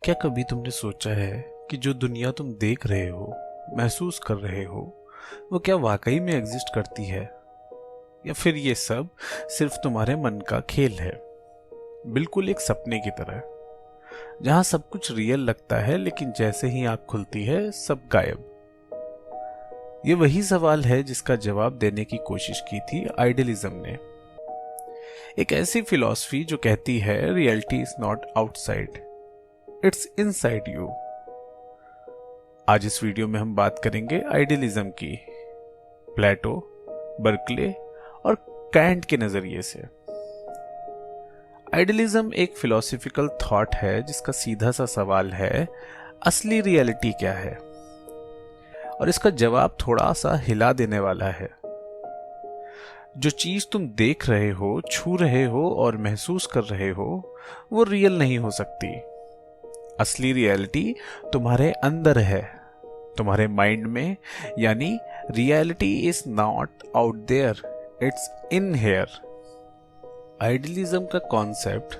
क्या कभी तुमने सोचा है कि जो दुनिया तुम देख रहे हो, महसूस कर रहे हो, वो क्या वाकई में एग्जिस्ट करती है, या फिर ये सब सिर्फ तुम्हारे मन का खेल है? बिल्कुल एक सपने की तरह, जहां सब कुछ रियल लगता है लेकिन जैसे ही आंख खुलती है सब गायब। ये वही सवाल है जिसका जवाब देने की कोशिश की थी आइडियलिज्म ने। एक ऐसी फिलॉसफी जो कहती है reality is not outside, it's inside you. आज इस वीडियो में हम बात करेंगे आइडियलिज्म की, प्लेटो, बर्कले और कैंट के नजरिए से। आइडियलिज्म एक फिलोसॉफिकल थॉट है जिसका सीधा सा सवाल है, असली रियलिटी क्या है? और इसका जवाब थोड़ा सा हिला देने वाला है। जो चीज तुम देख रहे हो, छू रहे हो और महसूस कर रहे हो, वो रियल नहीं हो सकती। असली रियलिटी तुम्हारे अंदर है, तुम्हारे माइंड में। यानी reality is not out there, it's in here. Idealism का कॉन्सेप्ट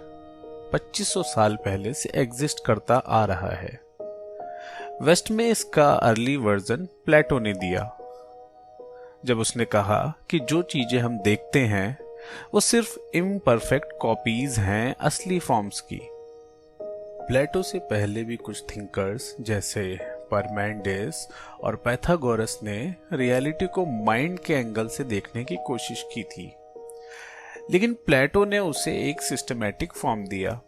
2500 साल पहले से एग्जिस्ट करता आ रहा है। वेस्ट में इसका अर्ली वर्जन प्लेटो ने दिया, जब उसने कहा कि जो चीजें हम देखते हैं वो सिर्फ इम्परफेक्ट कॉपीज हैं असली फॉर्म्स की। प्लेटो से पहले भी कुछ थिंकर्स जैसे पार्मेनिडेस और पाइथागोरस ने रियलिटी को माइंड के एंगल से देखने की कोशिश की थी, लेकिन प्लेटो ने उसे एक सिस्टमैटिक फॉर्म दिया।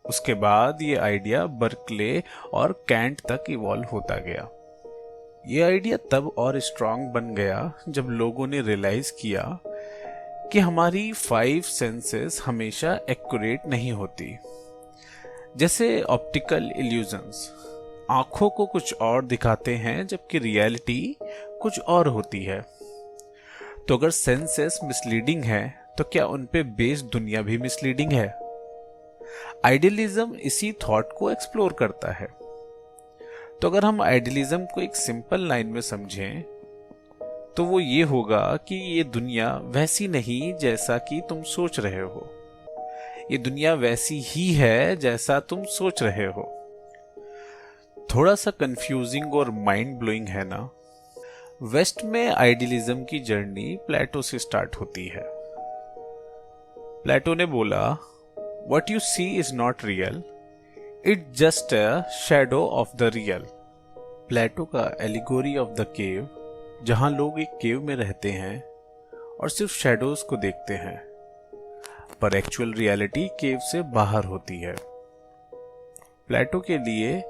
उसके बाद ये आइडिया बर्कले और कैंट तक इवॉल्व होता गया। ये आइडिया तब और स्ट्रांग बन गया जब लोगों ने रियलाइज किया कि हमारी 5 सेंसेस हमेशा एक्यूरेट नहीं होती। जैसे ऑप्टिकल इल्यूजन्स, आंखों को कुछ और दिखाते हैं जबकि रियलिटी कुछ और होती है। तो अगर सेंसेस मिसलीडिंग है तो क्या उन पे बेस्ड दुनिया भी मिसलीडिंग है? आइडियलिज्म इसी थॉट को एक्सप्लोर करता है। तो अगर हम आइडियलिज्म को एक सिंपल लाइन में समझें तो वो ये होगा कि ये दुनिया वैसी नहीं जैसा कि तुम सोच रहे हो, ये दुनिया वैसी ही है जैसा तुम सोच रहे हो। थोड़ा सा कंफ्यूजिंग और माइंड ब्लोइंग है ना? वेस्ट में आइडियलिज्म की जर्नी प्लेटो से स्टार्ट होती है। प्लेटो ने बोला, what you see is not real, it just a shadow of the real. Plato का एलिगोरी ऑफ द केव, जहां लोग एक केव में रहते हैं और सिर्फ शैडोज को देखते हैं, पर एक्चुअल रियलिटी केव से बाहर होती है। प्लेटो के लिए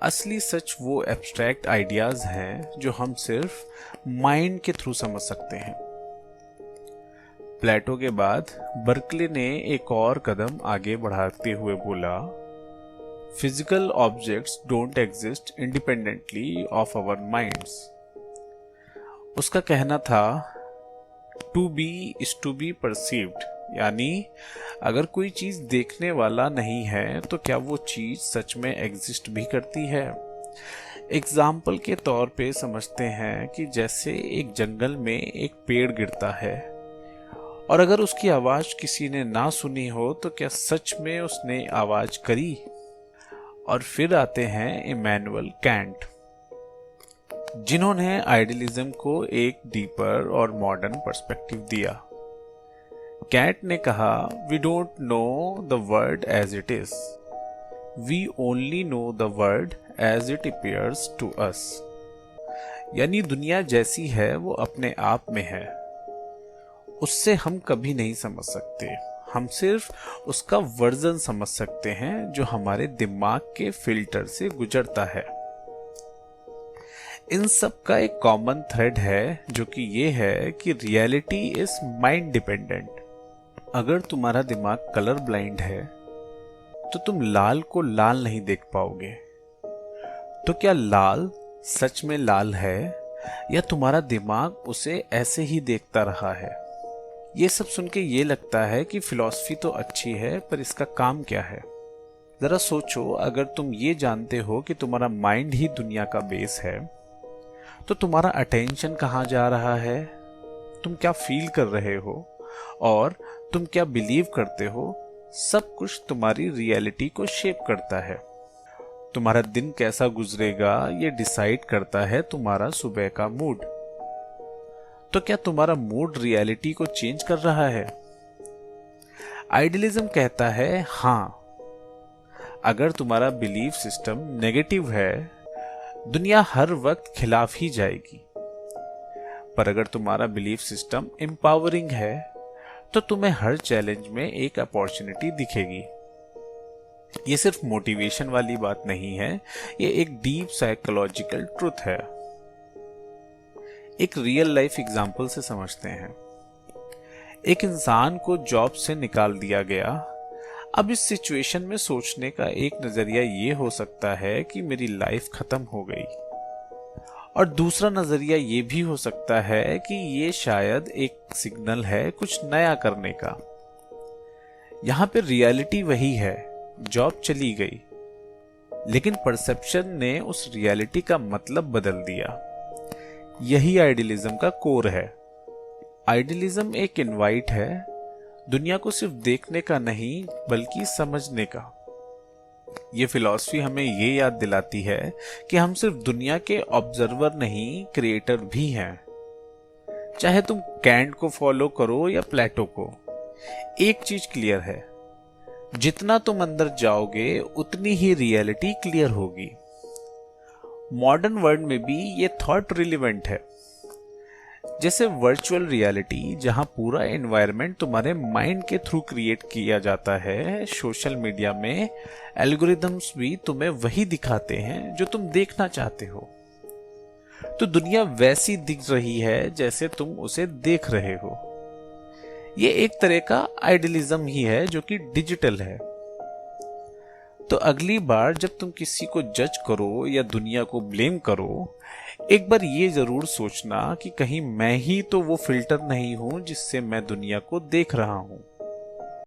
असली सच वो एब्स्ट्रैक्ट आइडियाज हैं जो हम सिर्फ माइंड के थ्रू समझ सकते हैं। प्लेटो के बाद बर्कले ने एक और कदम आगे बढ़ाते हुए बोला, physical objects don't exist independently of our minds. उसका कहना था, to be is to be perceived, यानी अगर कोई चीज देखने वाला नहीं है तो क्या वो चीज सच में एग्जिस्ट भी करती है? एग्जाम्पल के तौर पे समझते हैं कि जैसे एक जंगल में एक पेड़ गिरता है और अगर उसकी आवाज किसी ने ना सुनी हो तो क्या सच में उसने आवाज करी? और फिर आते हैं इमैनुअल कैंट, जिन्होंने आइडियलिज्म को एक डीपर और मॉडर्न पर्सपेक्टिव दिया। कैंट ने कहा, we don't know the world as it is, we only know the world as it appears to us. यानी दुनिया जैसी है वो अपने आप में है, उससे हम कभी नहीं समझ सकते, हम सिर्फ उसका वर्जन समझ सकते हैं जो हमारे दिमाग के फिल्टर से गुजरता है। इन सब का एक कॉमन थ्रेड है जो कि ये है कि रियलिटी इज माइंड डिपेंडेंट। अगर तुम्हारा दिमाग कलर ब्लाइंड है तो तुम लाल को लाल नहीं देख पाओगे। तो क्या लाल सच में लाल है या तुम्हारा दिमाग उसे ऐसे ही देखता रहा है? ये सब सुन के ये लगता है कि फिलॉसफी तो अच्छी है, पर इसका काम क्या है? जरा सोचो, अगर तुम ये जानते हो कि तुम्हारा माइंड ही दुनिया का बेस है, तो तुम्हारा अटेंशन कहाँ जा रहा है, तुम क्या फील कर रहे हो और तुम क्या बिलीव करते हो, सब कुछ तुम्हारी रियलिटी को शेप करता है। तुम्हारा दिन कैसा गुजरेगा ये डिसाइड करता है तुम्हारा सुबह का मूड। तो क्या तुम्हारा मूड रियलिटी को चेंज कर रहा है? आइडियलिज्म कहता है हाँ, अगर तुम्हारा बिलीफ सिस्टम नेगेटिव है दुनिया हर वक्त खिलाफ ही जाएगी, पर अगर तुम्हारा बिलीफ सिस्टम एम्पावरिंग है तो तुम्हें हर चैलेंज में एक अपॉर्चुनिटी दिखेगी। ये सिर्फ मोटिवेशन वाली बात नहीं है, ये एक डीप साइकोलॉजिकल ट्रुथ है। एक रियल लाइफ एग्जांपल से समझते हैं। एक इंसान को जॉब से निकाल दिया गया। अब इस सिचुएशन में सोचने का एक नजरिया ये हो सकता है कि मेरी लाइफ खत्म हो गई, और दूसरा नजरिया ये भी हो सकता है कि ये शायद एक सिग्नल है कुछ नया करने का। यहां पे रियलिटी वही है, जॉब चली गई, लेकिन परसेप्शन ने उस रियलिटी का मतलब बदल दिया। यही आइडियलिज्म का कोर है। आइडियलिज्म एक इनवाइट है, दुनिया को सिर्फ देखने का नहीं बल्कि समझने का। ये फिलॉसफी हमें ये याद दिलाती है कि हम सिर्फ दुनिया के ऑब्जर्वर नहीं, क्रिएटर भी हैं। चाहे तुम कैंट को फॉलो करो या प्लेटो को, एक चीज क्लियर है, जितना तुम अंदर जाओगे उतनी ही रियलिटी क्लियर होगी। मॉडर्न वर्ल्ड में भी ये थॉट रिलेवेंट है। जैसे वर्चुअल रियलिटी जहां पूरा एनवायरनमेंट तुम्हारे माइंड के थ्रू क्रिएट किया जाता है, सोशल मीडिया में एल्गोरिदम्स भी तुम्हें वही दिखाते हैं जो तुम देखना चाहते हो। तो दुनिया वैसी दिख रही है जैसे तुम उसे देख रहे हो। ये एक तरह का आइडियलिज्म ही है जो कि डिजिटल है। तो अगली बार जब तुम किसी को जज करो या दुनिया को ब्लेम करो, एक बार ये जरूर सोचना कि कहीं मैं ही तो वो फिल्टर नहीं हूं जिससे मैं दुनिया को देख रहा हूं।